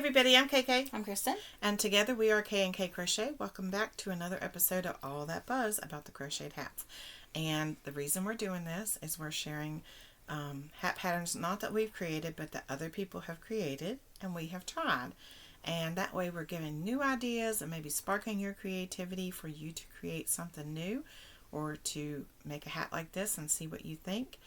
everybody, I'm KK. I'm Kristen. And together we are K&K Crochet. Welcome back to another episode of All That Buzz about the crocheted hats. And the reason we're doing this is we're sharing hat patterns, not that we've created, but that other people have created and we have tried. And that way we're giving new ideas and maybe sparking your creativity for you to create something new or to make a hat like this and see what you think.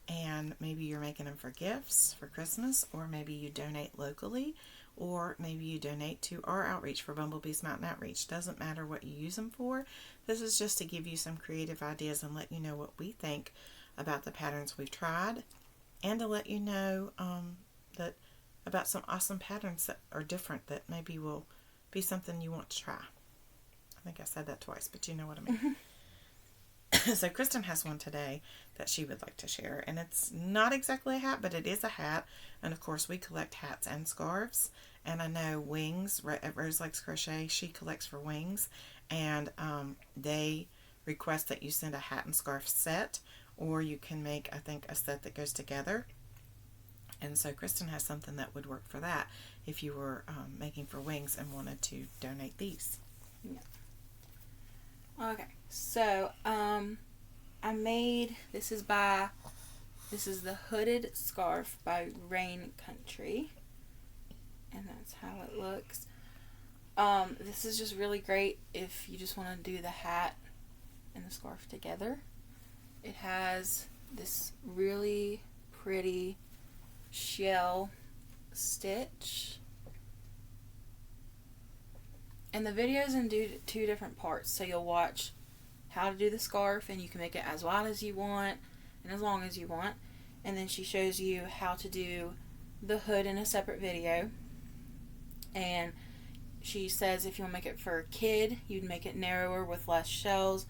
And maybe you're making them for gifts for Christmas, or maybe you donate locally, or maybe you donate to our outreach for Bumblebee's Mountain Outreach. Doesn't matter what you use them for. This is just to give you some creative ideas and let you know what we think about the patterns we've tried, and to let you know that about some awesome patterns that are different that maybe will be something you want to try. I think I said that twice, but you know what I mean. So Kristen has one today that she would like to share, and it's not exactly a hat, but it is a hat. And of course we collect hats and scarves, and I know Wings at Rose Likes Crochet, she collects for Wings, and they request that you send a hat and scarf set, or you can make, I think, a set that goes together. And so Kristen has something that would work for that if you were making for Wings and wanted to donate these. Yeah. Okay, so I made, this is the hooded scarf by Rain Country, and that's how it looks. This is just really great if you just want to do the hat and the scarf together. It has this really pretty shell stitch. And the video's in two different parts, so you'll watch how to do the scarf, and you can make it as wide as you want and as long as you want. And then she shows you how to do the hood in a separate video. And she says if you want to make it for a kid, you'd make it narrower with less shells,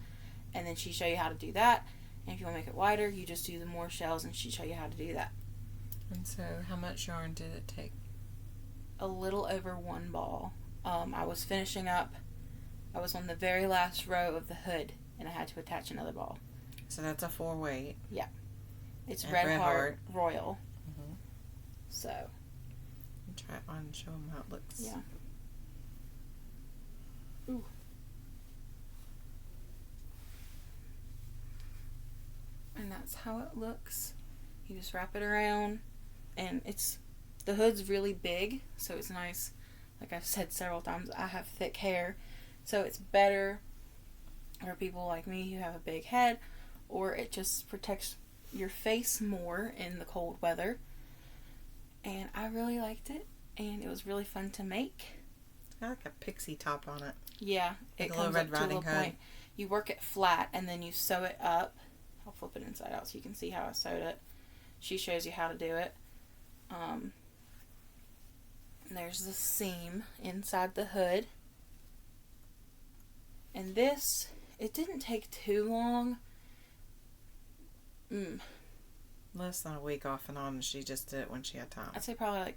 and then she show you how to do that. And if you want to make it wider, you just do the more shells, and she show you how to do that. And so how much yarn did it take? A little over one ball. I was finishing up. I was on the very last row of the hood, and I had to attach another ball. So that's a 4-weight. Yeah. It's Red Heart Royal. Mm-hmm. So. Try it on and show them how it looks. Yeah. Ooh. And that's how it looks. You just wrap it around, and the hood's really big, so it's nice. Like I've said several times, I have thick hair, so it's better for people like me who have a big head, or it just protects your face more in the cold weather. And I really liked it, and it was really fun to make. I like a pixie top on it. Yeah, like it a little comes Red up to a Riding little Hood. point. You work it flat, and then you sew it up. I'll flip it inside out so you can see how I sewed it. She shows you how to do it. There's the seam inside the hood. And this, it didn't take too long. Less than a week off and on, and she just did it when she had time. I'd say probably like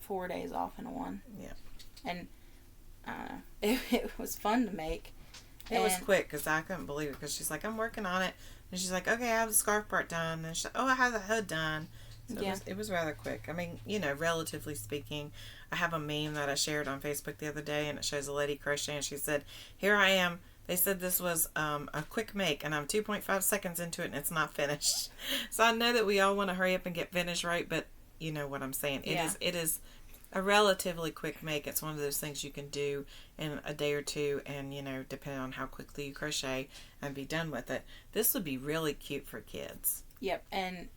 4 days off in one. Yeah. And it was fun to make. It was quick because I couldn't believe it, because she's like, I'm working on it. And she's like, okay, I have the scarf part done. And she's like, oh, I have the hood done. So yeah. it was rather quick. I mean, relatively speaking. I have a meme that I shared on Facebook the other day, and it shows a lady crocheting, and she said, here I am. They said this was a quick make, and I'm 2.5 seconds into it, and it's not finished. So I know that we all want to hurry up and get finished right, but you know what I'm saying. It is a relatively quick make. It's one of those things you can do in a day or two, and depending on how quickly you crochet, and be done with it. This would be really cute for kids. Yep, and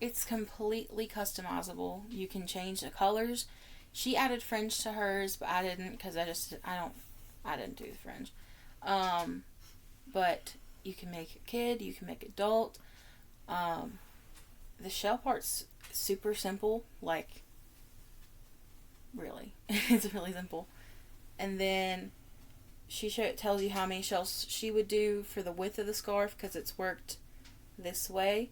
it's completely customizable. You can change the colors. She added fringe to hers, but I didn't, because I didn't do the fringe. But you can make a kid, you can make adult. The shell part's super simple, like really. It's really simple. And then she tells you how many shells she would do for the width of the scarf, because it's worked this way.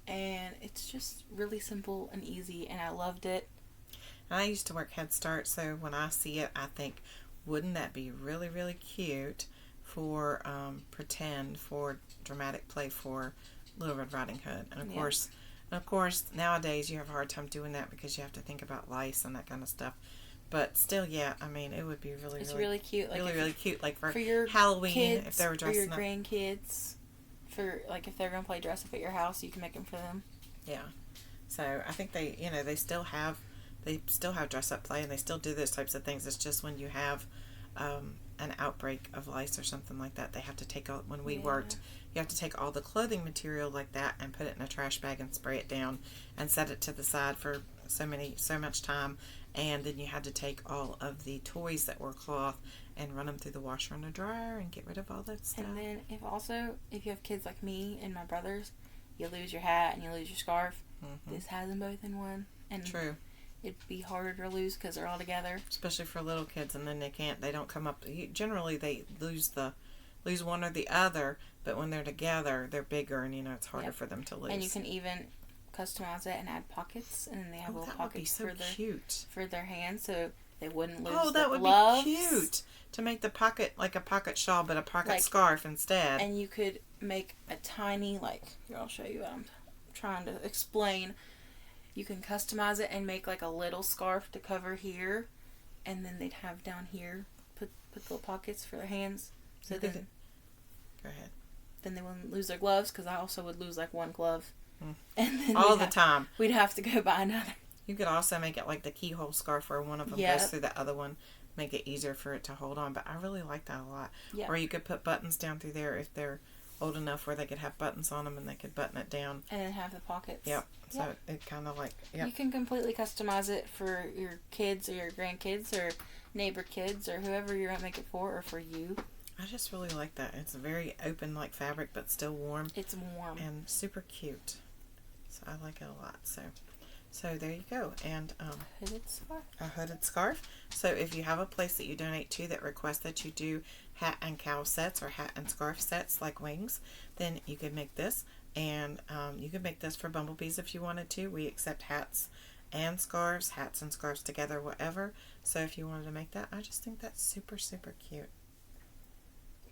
And it's just really simple and easy, and I loved it. I used to work Head Start, so when I see it, I think, wouldn't that be really, really cute for pretend, for dramatic play for Little Red Riding Hood? And of course, Of course, nowadays you have a hard time doing that because you have to think about lice and that kind of stuff. But still, yeah, I mean, it would be It's really cute. Like really cute. Like for your Halloween, kids if they were or dressing your up. grandkids, for like if they're gonna play dress up at your house, you can make them for them. Yeah. So I think they still have dress up play and they still do those types of things. It's just when you have an outbreak of lice or something like that, they have to take all, when we worked, you have to take all the clothing material like that and put it in a trash bag and spray it down and set it to the side for so much time, and then you had to take all of the toys that were cloth and run them through the washer and the dryer and get rid of all that stuff. And then if you have kids like me and my brothers, you lose your hat and you lose your scarf. Mm-hmm. This has them both in one. And True. It'd be harder to lose because they're all together. Especially for little kids, and then they don't come up. Generally, they lose one or the other, but when they're together, they're bigger, and it's harder for them to lose. And you can even customize it and add pockets, and then they have little pockets for their hands, so they wouldn't lose. Oh, that would gloves. be cute to make the pocket like a pocket shawl, but a pocket scarf instead. And you could make a tiny here. I'll show you what I'm trying to explain. You can customize it and make like a little scarf to cover here, and then they'd have down here put little pockets for their hands. So then, go ahead. Then they wouldn't lose their gloves, because I also would lose like one glove, and then all the time. We'd have to go buy another. You could also make it like the keyhole scarf, where one of them goes through the other one, make it easier for it to hold on. But I really like that a lot. Yep. Or you could put buttons down through there if they're old enough where they could have buttons on them and they could button it down. And then have the pockets. Yep. So it kind of You can completely customize it for your kids or your grandkids or neighbor kids or whoever you're going to make it for, or for you. I just really like that. It's a very open fabric, but still warm. It's warm. And super cute. So I like it a lot. So there you go. And hooded scarf. A hooded scarf. So if you have a place that you donate to that requests that you do hat and cowl sets or hat and scarf sets like wings, then you could make this. And you could make this for bumblebees if you wanted to. We accept hats and scarves together, whatever. So if you wanted to make that, I just think that's super, super cute.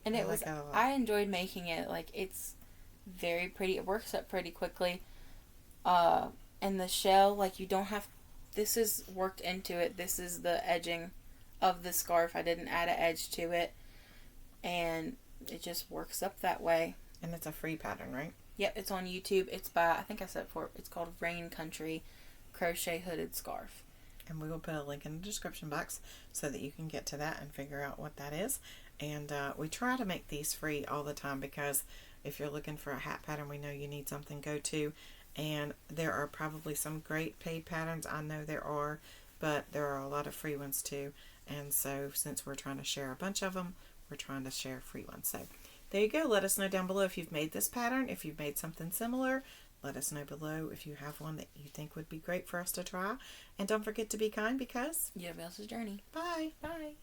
And I enjoyed making it. It's very pretty. It works up pretty quickly. And the shell, you don't have, this is worked into it. This is the edging of the scarf. I didn't add an edge to it. And it just works up that way. And it's a free pattern, right? Yep, it's on YouTube. It's by, I think I said before, it's called Rain Country Crochet Hooded Scarf. And we will put a link in the description box so that you can get to that and figure out what that is. And we try to make these free all the time, because if you're looking for a hat pattern, we know you need something to go to. And there are probably some great paid patterns. I know there are, but there are a lot of free ones too. And so since we're trying to share a bunch of them, we're trying to share free ones. So there you go. Let us know down below if you've made this pattern, if you've made something similar. Let us know below if you have one that you think would be great for us to try. And don't forget to be kind, because you have else's journey. Bye. Bye.